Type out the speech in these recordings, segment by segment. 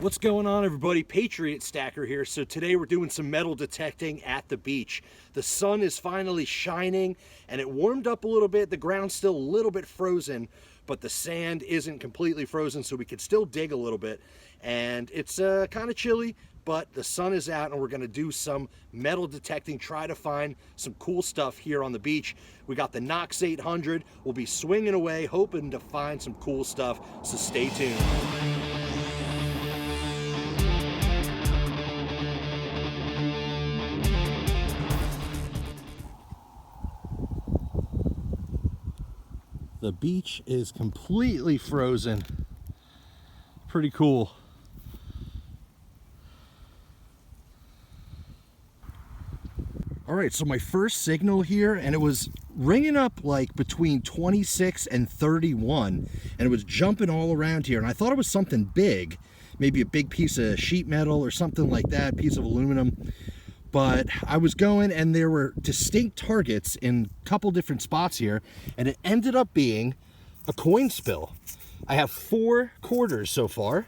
What's going on, everybody? Patriot Stacker here. So today we're doing some metal detecting at the beach. The sun is finally shining and it warmed up a little bit. The ground's still a little bit frozen, but the sand isn't completely frozen, so we could still dig a little bit. And it's kind of chilly, but the sun is out and we're gonna do some metal detecting, try to find some cool stuff here on the beach. We got the Knox 800. We'll be swinging away, hoping to find some cool stuff, so stay tuned. The beach is completely frozen. Pretty cool. All right, so my first signal here, and it was ringing up like between 26 and 31, and it was jumping all around here, and I thought it was something big, maybe a big piece of sheet metal or something like that, piece of aluminum. But I was going and there were distinct targets in a couple different spots here, and it ended up being a coin spill. I have 4 quarters so far.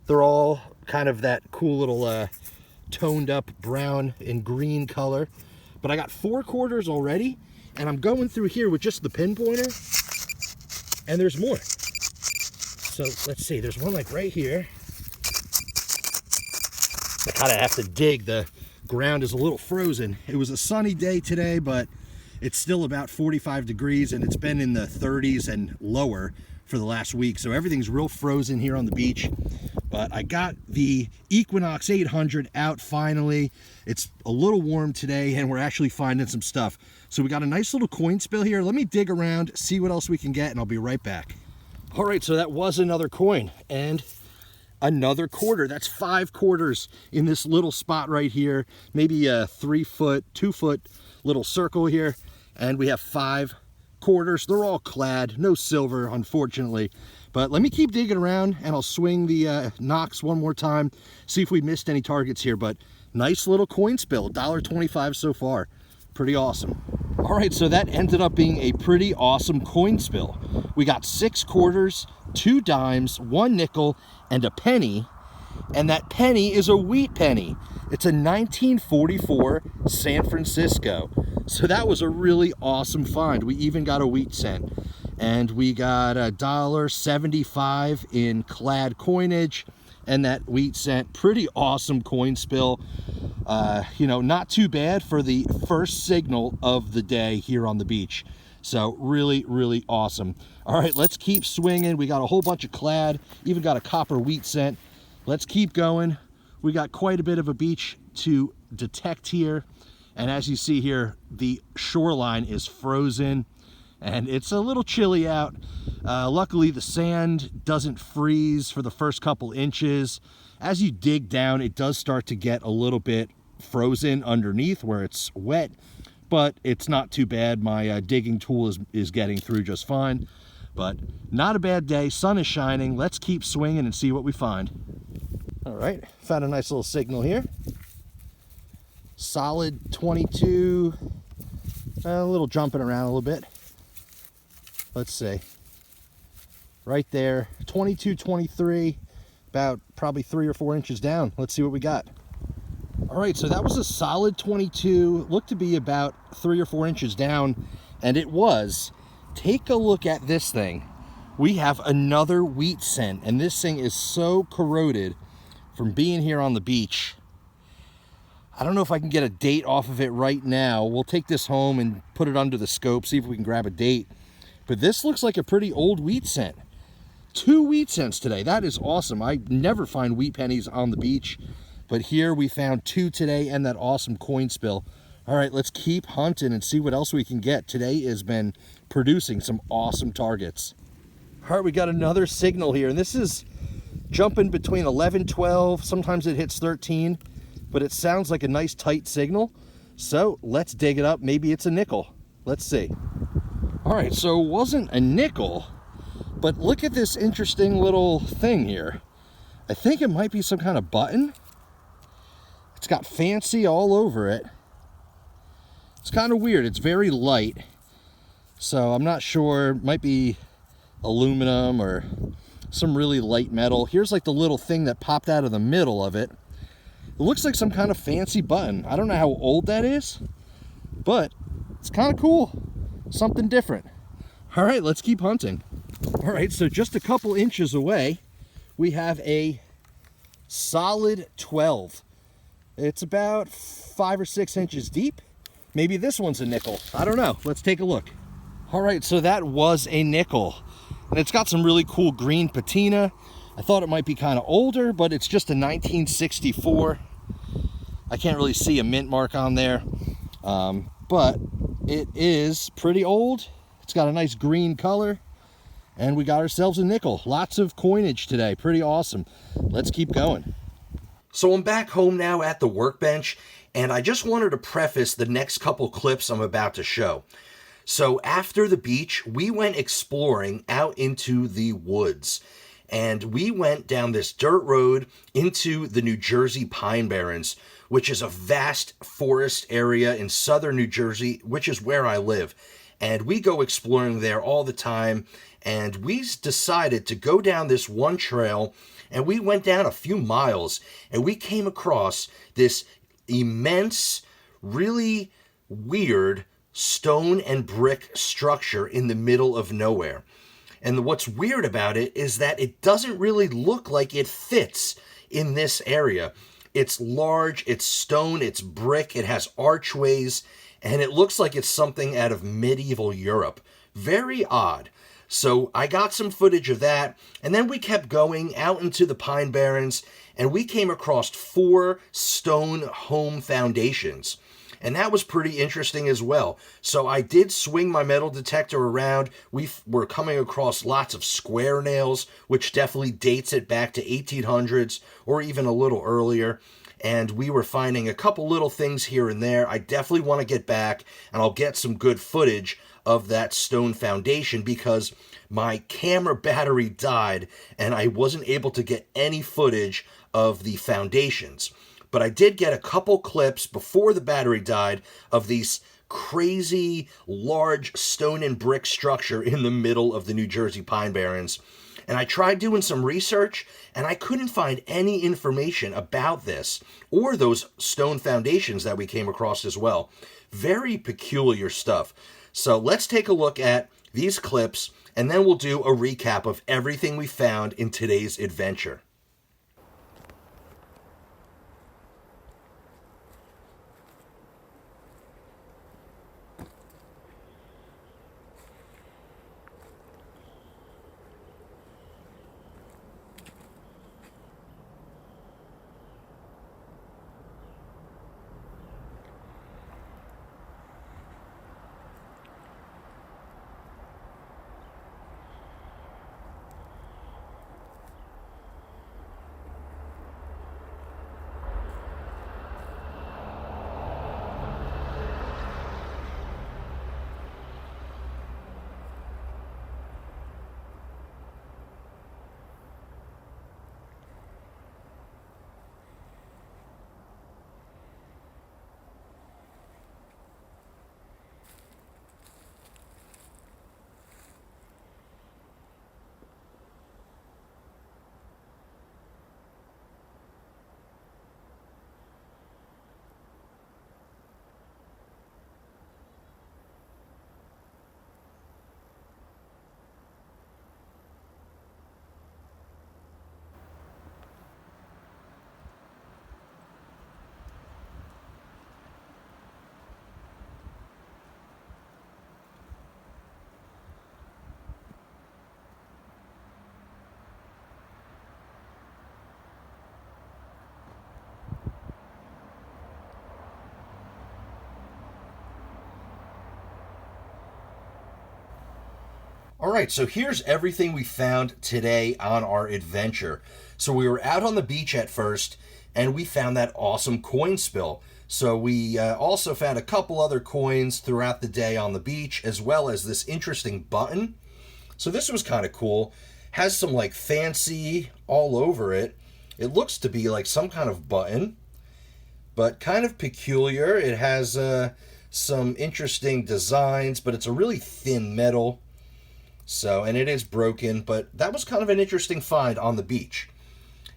They're all kind of that cool little toned up brown and green color. But I got 4 quarters already, and I'm going through here with just the pinpointer, and there's more. So let's see, there's one like right here. I kind of have to dig, the ground is a little frozen. It was a sunny day today, but it's still about 45 degrees and it's been in the 30s and lower for the last week, so everything's real frozen here on the beach. But I got the Equinox 800 out finally. It's a little warm today and we're actually finding some stuff. So we got a nice little coin spill here. Let me dig around, see what else we can get, and I'll be right back. All right, so that was another coin and another quarter. That's 5 quarters in this little spot right here, maybe a 3-foot, 2-foot little circle here, and we have 5 quarters. They're all clad, no silver unfortunately, but let me keep digging around and I'll swing the Knox one more time, see if we missed any targets here. But nice little coin spill, $1.25 so far, pretty awesome. All right, so that ended up being a pretty awesome coin spill. We got 6 quarters, 2 dimes, 1 nickel, and a penny, and that penny is a wheat penny. It's a 1944 San Francisco. So that was a really awesome find. We even got a wheat cent, and we got $1.75 in clad coinage, and that wheat cent. Pretty awesome coin spill. You know, not too bad for the first signal of the day here on the beach. So really, really awesome. All right, let's keep swinging. We got a whole bunch of clad, even got a copper wheat cent. Let's keep going. We got quite a bit of a beach to detect here. And as you see here, the shoreline is frozen and it's a little chilly out. Luckily, the sand doesn't freeze for the first couple inches. As you dig down, it does start to get a little bit frozen underneath where it's wet, but it's not too bad. My digging tool is getting through just fine, but not a bad day. Sun is shining. Let's keep swinging and see what we find. All right, found a nice little signal here. Solid 22, a little jumping around a little bit. Let's see. Right there, 22, 23, about probably 3 or 4 inches down. Let's see what we got. All right, so that was a solid 22, looked to be about 3 or 4 inches down, and it was. Take a look at this thing. We have another wheat cent, and this thing is so corroded from being here on the beach. I don't know if I can get a date off of it right now. We'll take this home and put it under the scope, see if we can grab a date. But this looks like a pretty old wheat cent. 2 wheat cents today. That is awesome. I never find wheat pennies on the beach, but here we found 2 today and that awesome coin spill. All right, let's keep hunting and see what else we can get. Today has been producing some awesome targets. All right, we got another signal here, and this is jumping between 11, 12, sometimes it hits 13, but it sounds like a nice tight signal. So let's dig it up. Maybe it's a nickel. Let's see. All right, so it wasn't a nickel, but look at this interesting little thing here. I think it might be some kind of button. It's got fancy all over it. It's kind of weird. It's very light, so I'm not sure. It might be aluminum or some really light metal. Here's like the little thing that popped out of the middle of it. It looks like some kind of fancy button. I don't know how old that is, but it's kind of cool. Something different. All right, let's keep hunting. All right, so just a couple inches away, we have a solid 12. It's about 5 or 6 inches deep. Maybe this one's a nickel. I don't know. Let's take a look. All right, so that was a nickel. And it's got some really cool green patina. I thought it might be kind of older, but it's just a 1964. I can't really see a mint mark on there, but it is pretty old. It's got a nice green color, and we got ourselves a nickel. Lots of coinage today. Pretty awesome. Let's keep going. So I'm back home now at the workbench, and I just wanted to preface the next couple clips I'm about to show. So after the beach, we went exploring out into the woods, and we went down this dirt road into the New Jersey Pine Barrens, which is a vast forest area in southern New Jersey, which is where I live. And we go exploring there all the time, and we decided to go down this one trail, and we went down a few miles, and we came across this immense, really weird stone and brick structure in the middle of nowhere. And what's weird about it is that it doesn't really look like it fits in this area. It's large, it's stone, it's brick, it has archways, and it looks like it's something out of medieval Europe. Very odd. So I got some footage of that, and then we kept going out into the Pine Barrens, and we came across 4 stone home foundations. And that was pretty interesting as well. So I did swing my metal detector around. We were coming across lots of square nails, which definitely dates it back to 1800s or even a little earlier. And we were finding a couple little things here and there. I definitely want to get back, and I'll get some good footage of that stone foundation because my camera battery died and I wasn't able to get any footage of the foundations. But I did get a couple clips before the battery died of these crazy large stone and brick structure in the middle of the New Jersey Pine Barrens. And I tried doing some research, and I couldn't find any information about this or those stone foundations that we came across as well. Very peculiar stuff. So let's take a look at these clips, and then we'll do a recap of everything we found in today's adventure. All right, so here's everything we found today on our adventure. So we were out on the beach at first, and we found that awesome coin spill. So we also found a couple other coins throughout the day on the beach, as well as this interesting button. So this was kind of cool. Has some like fancy all over it. It looks to be like some kind of button, but kind of peculiar. It has some interesting designs, but it's a really thin metal. So, and it is broken, but that was kind of an interesting find on the beach.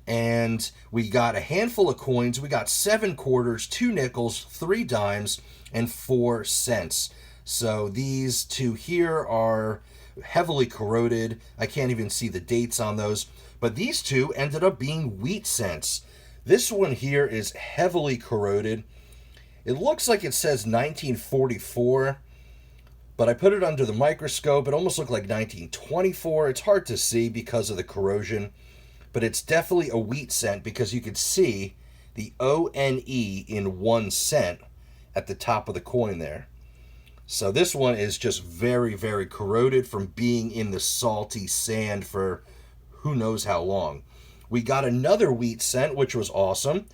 And we got a handful of coins. We got 7 quarters, 2 nickels, 3 dimes, and 4 cents. So these 2 here are heavily corroded. I can't even see the dates on those. But these 2 ended up being wheat cents. This one here is heavily corroded. It looks like it says 1944, but I put it under the microscope. It almost looked like 1924. It's hard to see because of the corrosion, but it's definitely a wheat cent because you could see the ONE in 1 cent at the top of the coin there. So this one is just very, very corroded from being in the salty sand for who knows how long. We got another wheat cent, which was awesome.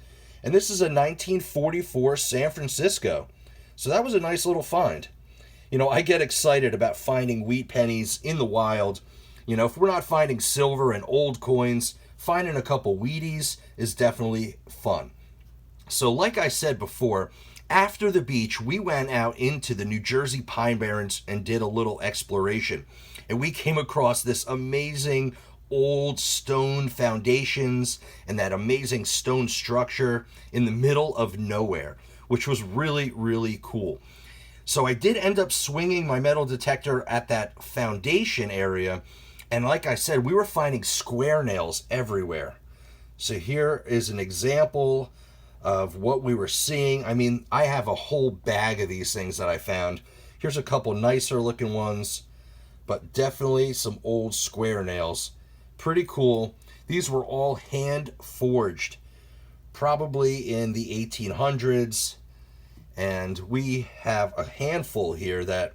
And this is a 1944 San Francisco. So that was a nice little find. You know, I get excited about finding wheat pennies in the wild. You know, if we're not finding silver and old coins, finding a couple Wheaties is definitely fun. So like I said before, after the beach, we went out into the New Jersey Pine Barrens and did a little exploration. And we came across this amazing old stone foundations and that amazing stone structure in the middle of nowhere, which was really, really cool. So I did end up swinging my metal detector at that foundation area. And like I said, we were finding square nails everywhere. So here is an example of what we were seeing. I mean, I have a whole bag of these things that I found. Here's a couple nicer looking ones, but definitely some old square nails. Pretty cool. These were all hand forged, probably in the 1800s. And we have a handful here that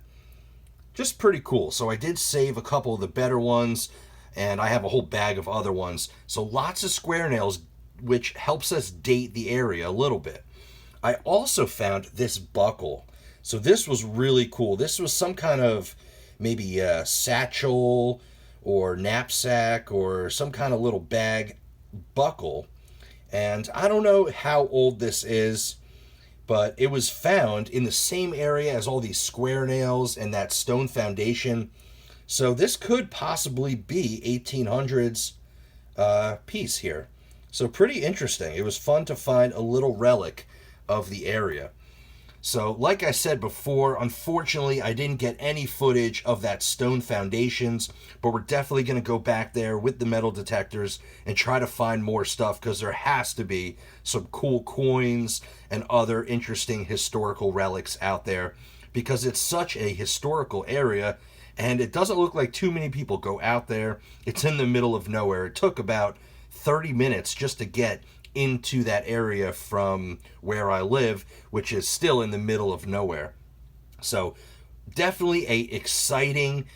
just pretty cool. So I did save a couple of the better ones, and I have a whole bag of other ones. So lots of square nails, which helps us date the area a little bit. I also found this buckle. So this was really cool. This was some kind of maybe a satchel or knapsack or some kind of little bag buckle. And I don't know how old this is, but it was found in the same area as all these square nails and that stone foundation. So this could possibly be 1800s piece here. So pretty interesting. It was fun to find a little relic of the area. So like I said before, unfortunately, I didn't get any footage of that stone foundations, but we're definitely going to go back there with the metal detectors and try to find more stuff because there has to be some cool coins and other interesting historical relics out there because it's such a historical area and it doesn't look like too many people go out there. It's in the middle of nowhere. It took about 30 minutes just to get into that area from where I live, which is still in the middle of nowhere. So definitely a exciting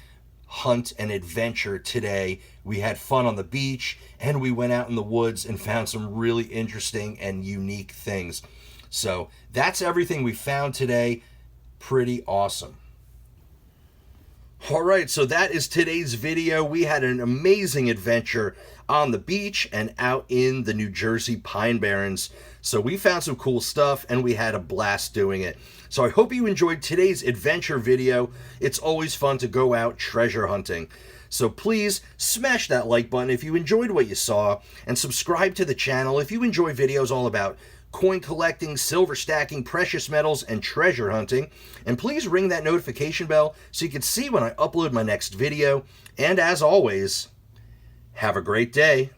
hunt and adventure today. We had fun on the beach and we went out in the woods and found some really interesting and unique things. So that's everything we found today. Pretty awesome. Alright, so that is today's video. We had an amazing adventure on the beach and out in the New Jersey Pine Barrens. So we found some cool stuff and we had a blast doing it. So I hope you enjoyed today's adventure video. It's always fun to go out treasure hunting. So please smash that like button if you enjoyed what you saw and subscribe to the channel if you enjoy videos all about coin collecting, silver stacking, precious metals, and treasure hunting. And please ring that notification bell so you can see when I upload my next video. And as always, have a great day.